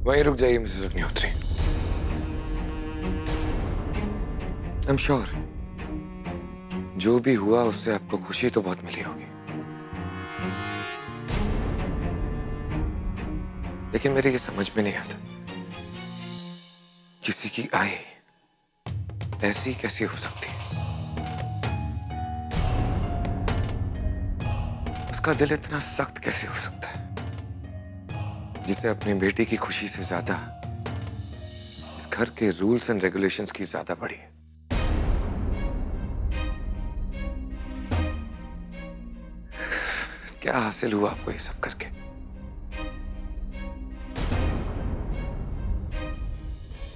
वहीं रुक जाइए Mrs Agnihotri. I am sure जो भी हुआ उससे आपको खुशी तो बहुत मिली होगी, लेकिन मेरे ये समझ में नहीं आता किसी की आय ऐसी कैसी हो सकती है। उसका दिल इतना सख्त कैसे हो सकता है जिसे अपनी बेटी की खुशी से ज्यादा इस घर के रूल्स एंड रेगुलेशंस की ज्यादा पड़ी है। क्या हासिल हुआ आपको ये सब करके?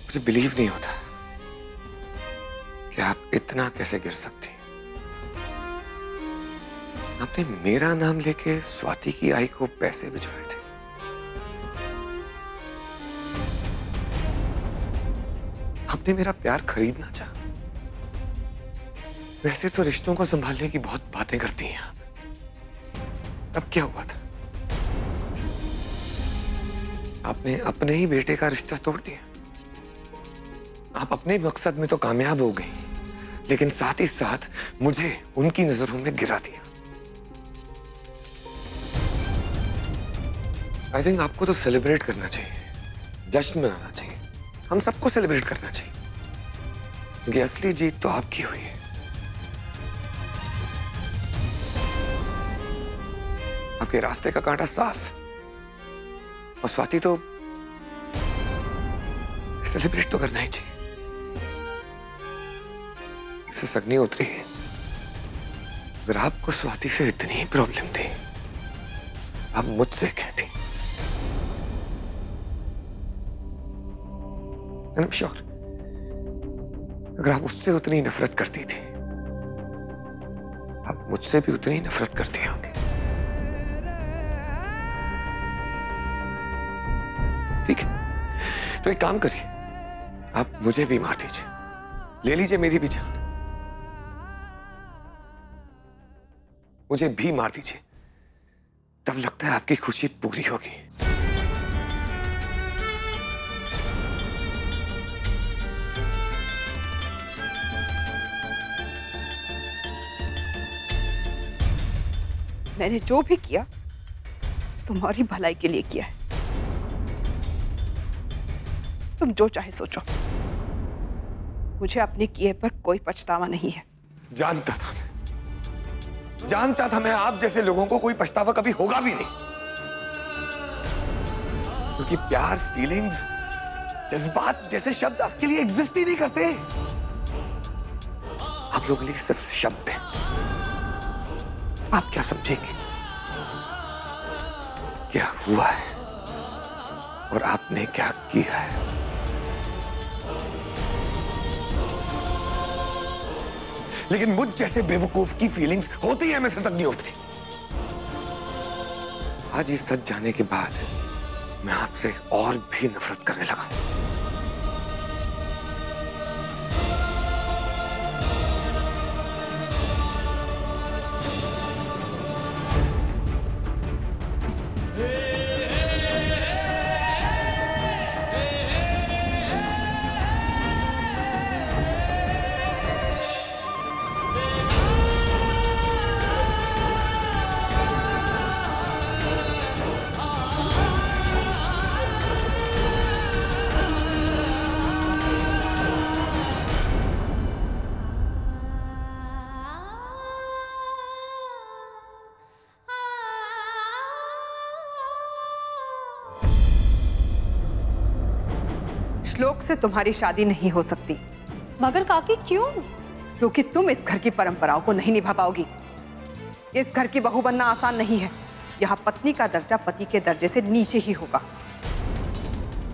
मुझे बिलीव नहीं होता कि आप इतना कैसे गिर सकती हैं। आपने मेरा नाम लेके स्वाति की आई को पैसे भिजवाए थे। आपने मेरा प्यार खरीदना चाहा। वैसे तो रिश्तों को संभालने की बहुत बातें करती हैं आप। अब क्या हुआ था? आपने अपने ही बेटे का रिश्ता तोड़ दिया। आप अपने मकसद में तो कामयाब हो गई, लेकिन साथ ही साथ मुझे उनकी नजरों में गिरा दिया। आई थिंक आपको तो सेलिब्रेट करना चाहिए, जश्न मनाना चाहिए, हम सबको सेलिब्रेट करना चाहिए, क्योंकि असली जीत तो आपकी हुई है। आपके रास्ते का कांटा साफ और स्वाति तो सेलिब्रेट तो करना ही चाहिए। मिसेस अग्निहोत्री, अगर आपको स्वाति से इतनी प्रॉब्लम थी आप मुझसे कहती। आई एम श्योर अगर आप उससे उतनी नफरत करती थी आप मुझसे भी उतनी नफरत करती होंगी। ठीक है, तो एक काम करिए, आप मुझे भी मार दीजिए, ले लीजिए मेरी भी जान, मुझे भी मार दीजिए, तब लगता है आपकी खुशी पूरी होगी। मैंने जो भी किया तुम्हारी भलाई के लिए किया है। तुम जो चाहे सोचो, मुझे अपने किए पर कोई पछतावा नहीं है। जानता था मैं आप जैसे लोगों को कोई पछतावा कभी होगा भी नहीं, क्योंकि प्यार, फीलिंग्स, जज्बात जैसे शब्द आपके लिए एग्जिस्ट ही नहीं करते। आप लोगों के लिए सिर्फ शब्द हैं। आप क्या समझेंगे क्या हुआ है और आपने क्या किया है। लेकिन मुझ जैसे बेवकूफ की फीलिंग्स होती है मिसेस अग्निहोत्री। आज ये सच जाने के बाद मैं आपसे और भी नफरत करने लगा। श्लोक से तुम्हारी शादी नहीं हो सकती। मगर काकी क्यों? क्योंकि तुम इस घर की परंपराओं को नहीं निभा पाओगी। इस घर की बहू बनना आसान नहीं है। यहाँ पत्नी का दर्जा पति के दर्जे से नीचे ही होगा।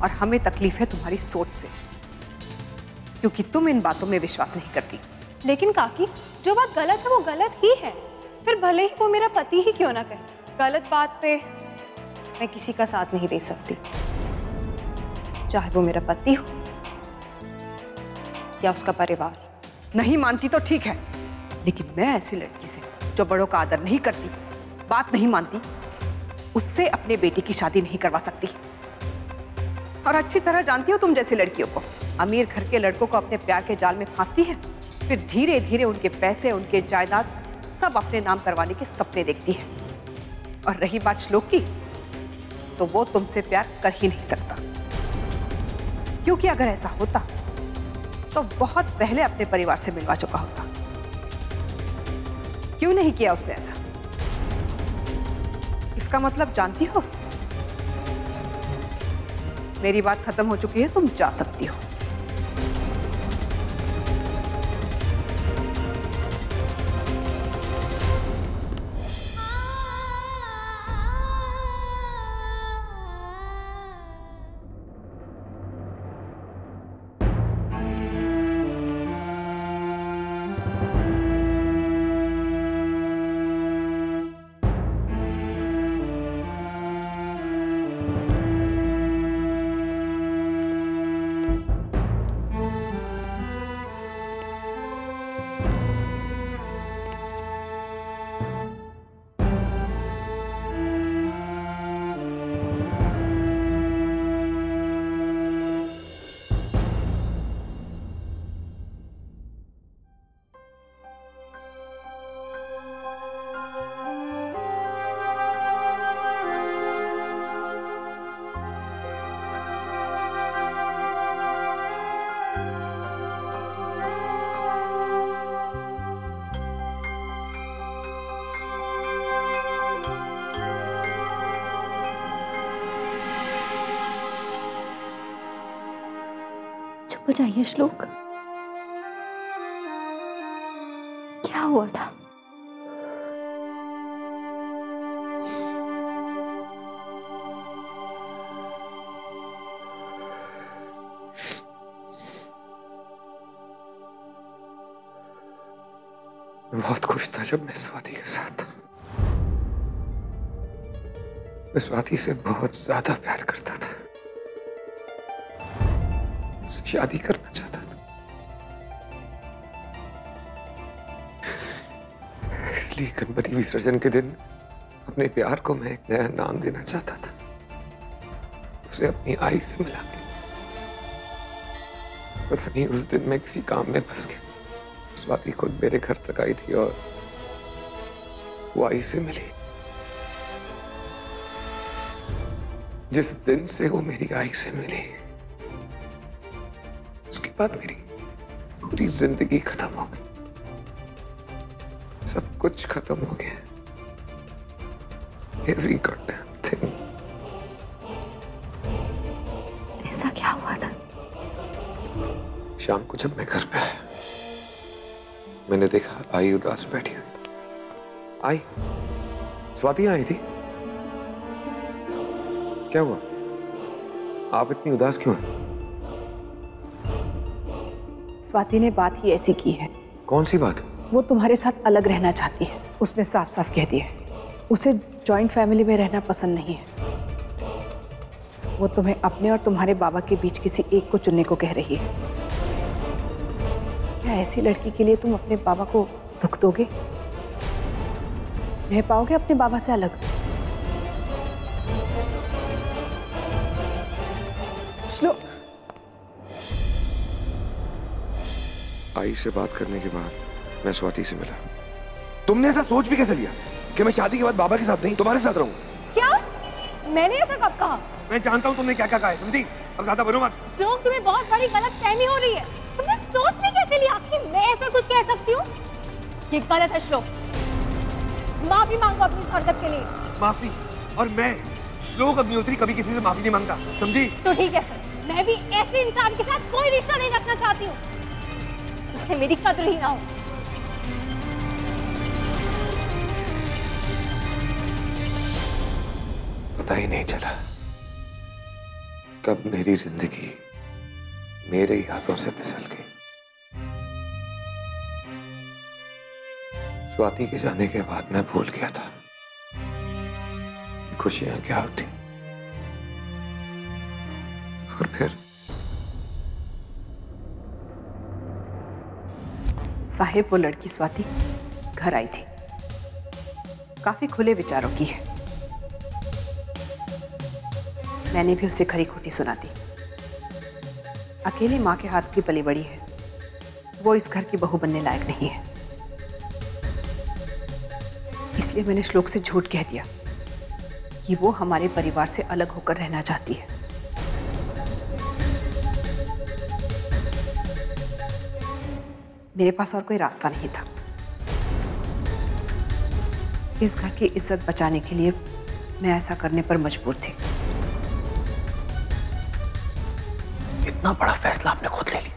और हमें तकलीफ है तुम्हारी सोच से, क्योंकि तुम इन बातों में विश्वास नहीं करती। लेकिन काकी, जो बात गलत है वो गलत ही है, फिर भले ही वो मेरा पति ही क्यों ना कहे। गलत बात पे मैं किसी का साथ नहीं दे सकती, चाहे वो मेरा पति हो या उसका परिवार। नहीं मानती तो ठीक है, लेकिन मैं ऐसी लड़की से जो बड़ों का आदर नहीं करती, बात नहीं मानती, उससे अपने बेटे की शादी नहीं करवा सकती। और अच्छी तरह जानती हो तुम जैसी लड़कियों को। अमीर घर के लड़कों को अपने प्यार के जाल में फांसती है, फिर धीरे धीरे उनके पैसे, उनके जायदाद सब अपने नाम करवाने के सपने देखती है। और रही बात श्लोक की, तो वो तुमसे प्यार कर ही नहीं सकता, क्योंकि अगर ऐसा होता तो बहुत पहले अपने परिवार से मिलवा चुका होता। क्यों नहीं किया उसने ऐसा? इसका मतलब जानती हो, मेरी बात खत्म हो चुकी है, तुम जा सकती हो। चुप हो जाइए श्लोक, क्या हुआ था? मैं बहुत खुश था जब मैं स्वाति के साथ था। मैं स्वाति से बहुत ज्यादा प्यार करता था, उससे शादी करना चाहता था। इसलिए गणपति विसर्जन के दिन अपने प्यार को मैं एक नया नाम देना चाहता था, उसे अपनी आई से मिला के। पता नहीं उस दिन मैं किसी काम में फंस गया। स्वाति खुद मेरे घर तक आई थी और वो आई से मिली। जिस दिन से वो मेरी आई से मिली, उसके बाद मेरी पूरी जिंदगी खत्म हो गई। सब कुछ खत्म हो गया। Every goddamn thing. ऐसा क्या हुआ था? शाम को जब मैं घर पे आया, मैंने देखा आई उदास बैठी हुई। आई, स्वाति आई थी? क्या हुआ? आप इतनी उदास क्यों हैं? स्वाति ने बात ही ऐसी की है। कौन सी बात? वो तुम्हारे साथ अलग रहना चाहती है। उसने साफ साफ कह दिया है, उसे जॉइंट फैमिली में रहना पसंद नहीं है। वो तुम्हें अपने और तुम्हारे बाबा के बीच किसी एक को चुनने को कह रही है। क्या ऐसी लड़की के लिए तुम अपने बाबा को दुख दोगे? रह पाओगे अपने बाबा से अलग? श्लोक, आई से बात करने के बाद मैं स्वाति से मिला। तुमने ऐसा सोच भी कैसे लिया कि मैं शादी के बाद बाबा के साथ नहीं तुम्हारे साथ रहूंगा? क्या? मैंने ऐसा कब कहा? मैं जानता हूँ तुमने क्या क्या कहा है, समझी? अब ज्यादा बनो मत। श्लोक, तुम्हें बहुत बड़ी गलतफहमी हो रही है। तुमने सोच भी कैसे लिया कि मैं ऐसा कुछ कह सकती हूँ? ये गलत है श्लोक। माफी मांगो अपनी इस हरकत के लिए। माफी? और मैं श्लोक अग्निहोत्री कभी किसी से माफी नहीं मांगता, समझी? तो ठीक है, मैं भी ऐसे इंसान के साथ कोई रिश्ता नहीं रखना चाहती हूँ जिससे मेरी कद्र ही ना हो। पता ही नहीं चला कब मेरी जिंदगी मेरे ही हाथों से फिसल गई। स्वाति के जाने के बाद मैं भूल गया था खुशियां क्या होती। और फिर साहिब, वो लड़की स्वाति घर आई थी, काफी खुले विचारों की है। मैंने भी उसे खरी खोटी सुना दी। अकेली माँ के हाथ की पली बड़ी है, वो इस घर की बहू बनने लायक नहीं है। इसलिए मैंने श्लोक से झूठ कह दिया कि वो हमारे परिवार से अलग होकर रहना चाहती है। मेरे पास और कोई रास्ता नहीं था। इस घर की इज्जत बचाने के लिए मैं ऐसा करने पर मजबूर थी। इतना बड़ा फैसला आपने खुद ले लिया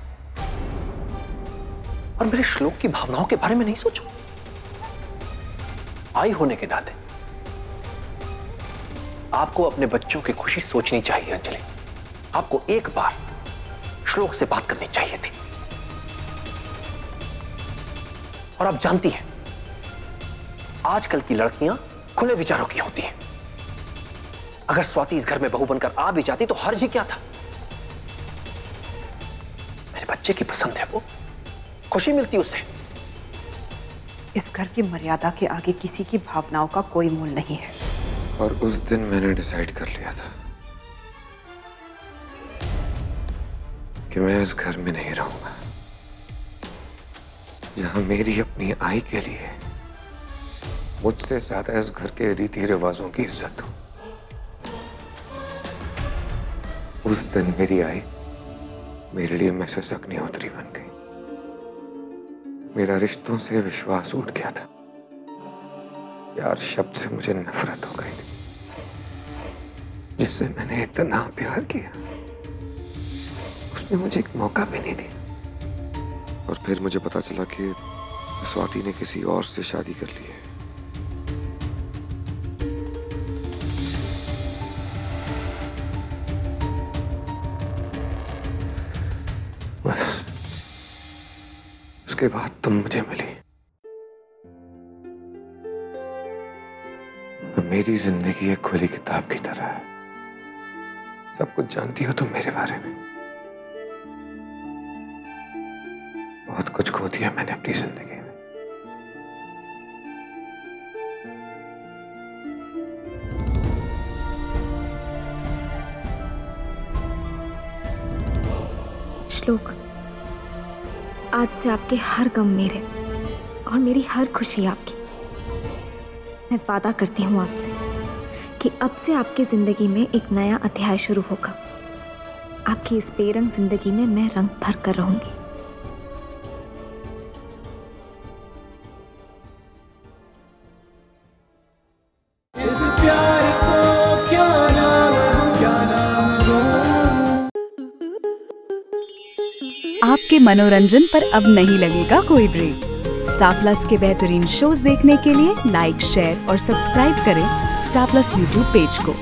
और मेरे श्लोक की भावनाओं के बारे में नहीं सोचा। आई होने के नाते आपको अपने बच्चों की खुशी सोचनी चाहिए अंजलि। आपको एक बार श्लोक से बात करनी चाहिए थी। और आप जानती हैं, आजकल की लड़कियां खुले विचारों की होती हैं। अगर स्वाति इस घर में बहू बनकर आ भी जाती तो हर्ज ही क्या था? मेरे बच्चे की पसंद है, वो खुशी मिलती उसे। इस घर की मर्यादा के आगे किसी की भावनाओं का कोई मूल नहीं है। और उस दिन मैंने डिसाइड कर लिया था कि मैं इस घर में नहीं रहूंगा जहां मेरी अपनी आई के लिए मुझसे ज्यादा इस घर के रीति रिवाजों की इज्जत हो। उस दिन मेरी आई मेरे लिए मिसेस अग्निहोत्री बन गई। मेरा रिश्तों से विश्वास उठ गया था। प्यार शब्द से मुझे नफरत हो गई थी, जिससे मैंने इतना प्यार किया उसने मुझे एक मौका भी नहीं दिया। और फिर मुझे पता चला कि स्वाति ने किसी और से शादी कर ली है। बस उसके बाद तुम मुझे मिली। मेरी जिंदगी एक खुली किताब की तरह है। सब कुछ जानती हो तुम मेरे बारे में। बहुत कुछ खो दिया मैंने अपनी जिंदगी में। श्लोक, आज से आपके हर गम मेरे और मेरी हर खुशी आपकी। मैं वादा करती हूँ आपसे कि अब से आपकी जिंदगी में एक नया अध्याय शुरू होगा। आपकी इस बेरंग जिंदगी में मैं रंग भर कर रहूंगी। आपके मनोरंजन पर अब नहीं लगेगा कोई ब्रेक। स्टार प्लस के बेहतरीन शोज देखने के लिए लाइक, शेयर और सब्सक्राइब करें स्टार प्लस यूट्यूब पेज को।